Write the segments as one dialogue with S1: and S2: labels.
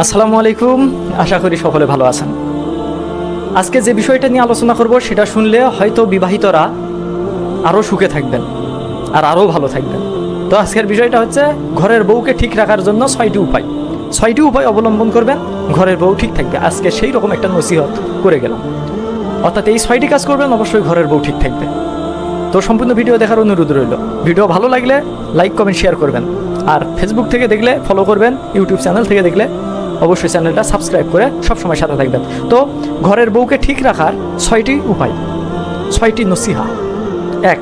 S1: আসসালামু আলাইকুম, আশা করি সকলে ভালো আছেন। আজকে যে বিষয়টা নিয়ে আলোচনা করব সেটা শুনলে হয়তো বিবাহিতরা আরও সুখে থাকবেন আর আরও ভালো থাকবেন। তো আজকের বিষয়টা হচ্ছে ঘরের বউকে ঠিক রাখার জন্য 6টি উপায় অবলম্বন করবেন, ঘরের বউ ঠিক থাকবে। আজকে সেই রকম একটা নসিহত করে গেলাম, অর্থাৎ এই 6টি কাজ করবেন, অবশ্যই ঘরের বউ ঠিক থাকবে। তো সম্পূর্ণ ভিডিও দেখার অনুরোধ রইল। ভিডিও ভালো লাগলে লাইক কমেন্ট শেয়ার করবেন, আর ফেসবুক থেকে দেখলে ফলো করবেন, ইউটিউব চ্যানেল থেকে দেখলে অবশ্যই চ্যানেলটা সাবস্ক্রাইব করে সবসময় সাথে থাকবেন। তো ঘরের বউকে ঠিক রাখার 6টি উপায়, 6টি নসিহা। 1,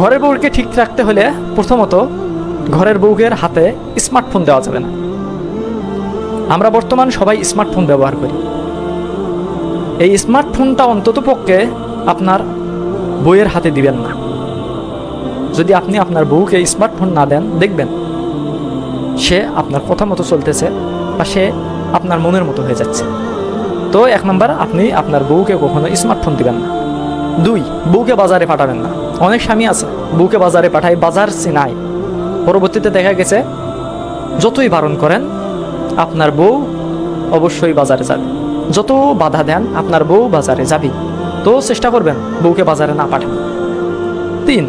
S1: ঘরের বউকে ঠিক রাখতে হলে প্রথমত ঘরের বউকের হাতে স্মার্টফোন দেওয়া যাবে না। আমরা বর্তমান সবাই স্মার্টফোন ব্যবহার করি। এই স্মার্টফোনটা অন্তত পক্ষে আপনার বউয়ের হাতে দিবেন না। যদি আপনি আপনার বউকে স্মার্টফোন না দেন, দেখবেন সে আপনার কথা মতো চলতেছে বা সে আপনার মনের মতো হয়ে যাচ্ছে। তো 1 নম্বর, আপনি আপনার বউকে কখনো স্মার্টফোন দিবেন না। 2, বউকে বাজারে পাঠাবেন না। অনেক স্বামী আছে বউকে বাজারে পাঠায়, বাজার চিনায়, পরবর্তীতে দেখা গেছে যতই বারণ করেন আপনার বউ অবশ্যই বাজারে যাবে। যত বাধা দেন আপনার বউ বাজারে যাবে। তো চেষ্টা করবেন বউকে বাজারে না পাঠান। 3,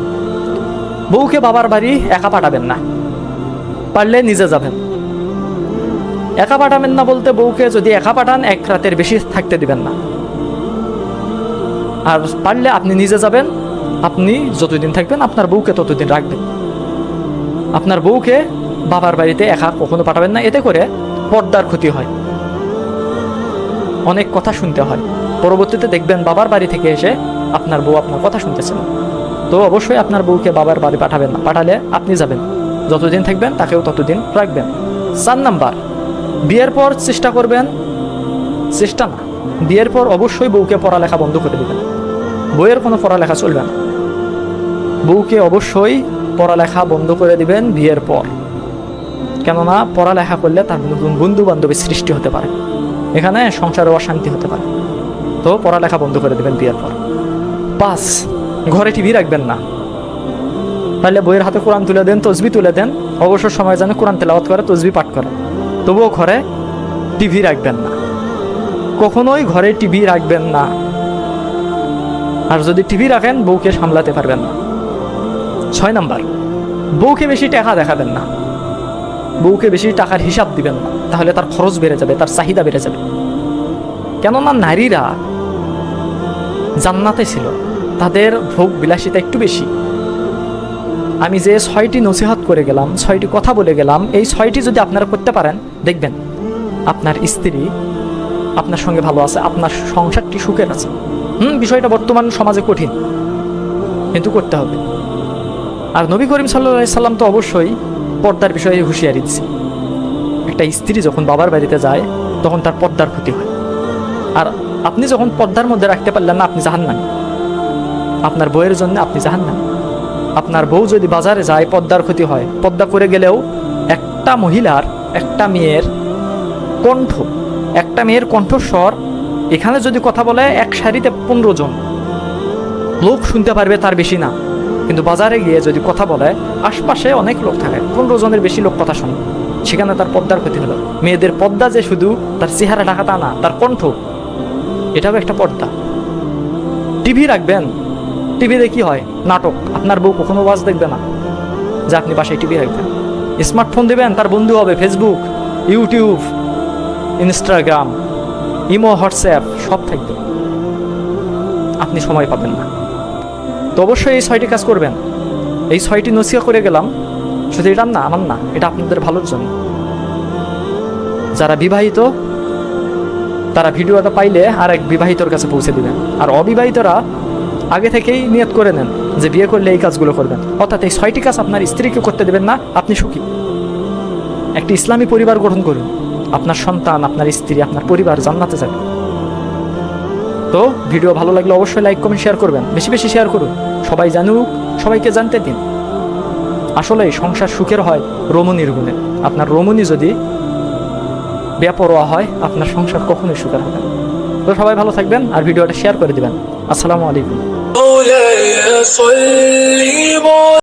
S1: বউকে বাবার বাড়ি একা পাঠাবেন না, পারলে নিজে যাবেন। একা পাঠাবেন না বলতে, বউকে যদি একা পাঠান 1 রাতের বেশি থাকতে দিবেন না। আর পারলে আপনি নিজে যাবেন। আপনি যতদিন থাকবেন আপনার বউকে ততদিন রাখবেন। আপনার বউকে বাবার বাড়িতে একা কখনো পাঠাবেন না, এতে করে পর্দার ক্ষতি হয়, অনেক কথা শুনতে হয়। পরবর্তীতে দেখবেন বাবার বাড়ি থেকে এসে আপনার বউ আপনার কথা শুনতেছে না। তো অবশ্যই আপনার বউকে বাবার বাড়ি পাঠাবেন না, পাঠালে আপনি যাবেন, যতদিন থাকবেন তাকেও ততদিন রাখবেন। 4 নাম্বার, বিয়ের পর চেষ্টা করবেন, বিয়ের পর অবশ্যই বউকে পড়ালেখা বন্ধ করে দেবেন। বউয়ের কোনো পড়ালেখা চলবে না, বউকে অবশ্যই পড়ালেখা বন্ধ করে দিবেন বিয়ের পর। কেননা পড়ালেখা করলে তার নতুন বন্ধু বান্ধবের সৃষ্টি হতে পারে, এখানে সংসারে অশান্তি হতে পারে। তো পড়ালেখা বন্ধ করে দেবেন বিয়ের পর। 5, ঘরে টিভি রাখবেন না। তাহলে বইয়ের হাতে কোরআন তুলে দেন, তসবি তুলে দেন, অবসর সময় যেন কোরআন তেলাওয়াত করে, তসবি পাঠ করে। তবুও ঘরে টিভি রাখবেন না, কখনোই ঘরে টিভি রাখবেন না। আর যদি টিভি রাখেন বউকে সামলাতে পারবেন না। 6 নাম্বার, বউকে বেশি টাকা দেখাবেন না, বউকে বেশি টাকার হিসাব দিবেন না, তাহলে তার খরচ বেড়ে যাবে, তার চাহিদা বেড়ে যাবে। কেননা নারীরা জান্নাতে ছিল, তাদের ভোগ বিলাসিতা একটু বেশি। আমি যে 6টি নসিহত করে গেলাম, 6টি কথা বলে গেলাম, এই 6টি যদি আপনারা করতে পারেন, দেখবেন আপনার স্ত্রী আপনার সঙ্গে ভালো আছে, আপনার সংসারটি সুখের আছে। বিষয়টা বর্তমান সমাজে কঠিন, কিন্তু করতে হবে। আর নবী করিম সাল্লাল্লাহু আলাইহি সাল্লাম তো অবশ্যই পর্দার বিষয়ে হুঁশিয়ারি দিচ্ছে। একটা স্ত্রী যখন বাবার বাড়িতে যায় তখন তার পর্দার ক্ষতি হয়। আর আপনি যখন পর্দার মধ্যে রাখতে পারলেন না, আপনি জাহান্নামী। আপনার বউয়ের জন্য আপনি জাহান্নামী। আপনার বউ যদি বাজারে যায়, পর্দার ক্ষতি হয়। পর্দা করে গেলেও একটা মহিলার, একটা মেয়ের কণ্ঠস্বর, এখানে যদি কথা বলে 1 সারিতে 15 জন লোক শুনতে পারবে, তার বেশি না। কিন্তু বাজারে গিয়ে যদি কথা বলে, আশপাশে অনেক লোক থাকে, 15 জনের বেশি লোক কথা শোনে, সেখানে তার পর্দার ক্ষতি হলো। মেয়েদের পর্দা যে শুধু তার চেহারা ঢাকা তা না, তার কণ্ঠ, এটাও একটা পর্দা। টিভি রাখবেন, টিভিতে কি হয়, নাটক। আপনার বউ কখনো ওয়াজ দেখবে না যে আপনি বাসায় টিভি রাখবেন। স্মার্টফোন দেবেন, তার বন্ধু হবে Facebook, YouTube, Instagram, imo, WhatsApp সব থাকবে, আপনি সময় পাবেন না। তো অবশ্যই এই 6টি কাজ করবেন। এই 6টি নসিহত করে গেলাম, শুধু এটা না, আমার না, এটা আপনাদের ভালোর জন্য। যারা বিবাহিত তারা ভিডিওটা পাইলে আর এক বিবাহিতর কাছে পৌঁছে দিবেন। আর অবিবাহিতরা আগে থেকেই নিয়ত করে নেন যে বিয়ে করলে এই কাজগুলো করবেন। অর্থাৎ এই 6টি কাজ আপনার স্ত্রীকে করতে দেবেন না, আপনি সুখী। একটি ইসলামী পরিবার গঠন করুন, আপনার সন্তান, আপনার স্ত্রী, আপনার পরিবার জান্নাতে যাবে। তো ভিডিও ভালো লাগলে অবশ্যই লাইক কমেন্ট শেয়ার করবেন, বেশি বেশি শেয়ার করুন, সবাই জানুক, সবাইকে জানতে দিন। আসলে সংসার সুখের হয় রমণীর গুণে। আপনার রমণী যদি বেপরোয়া হয়, আপনার সংসার কখনোই সুখের হবে না। তো সবাই ভালো থাকবেন আর ভিডিওটা শেয়ার করে দিবেন। আসসালামু আলাইকুম।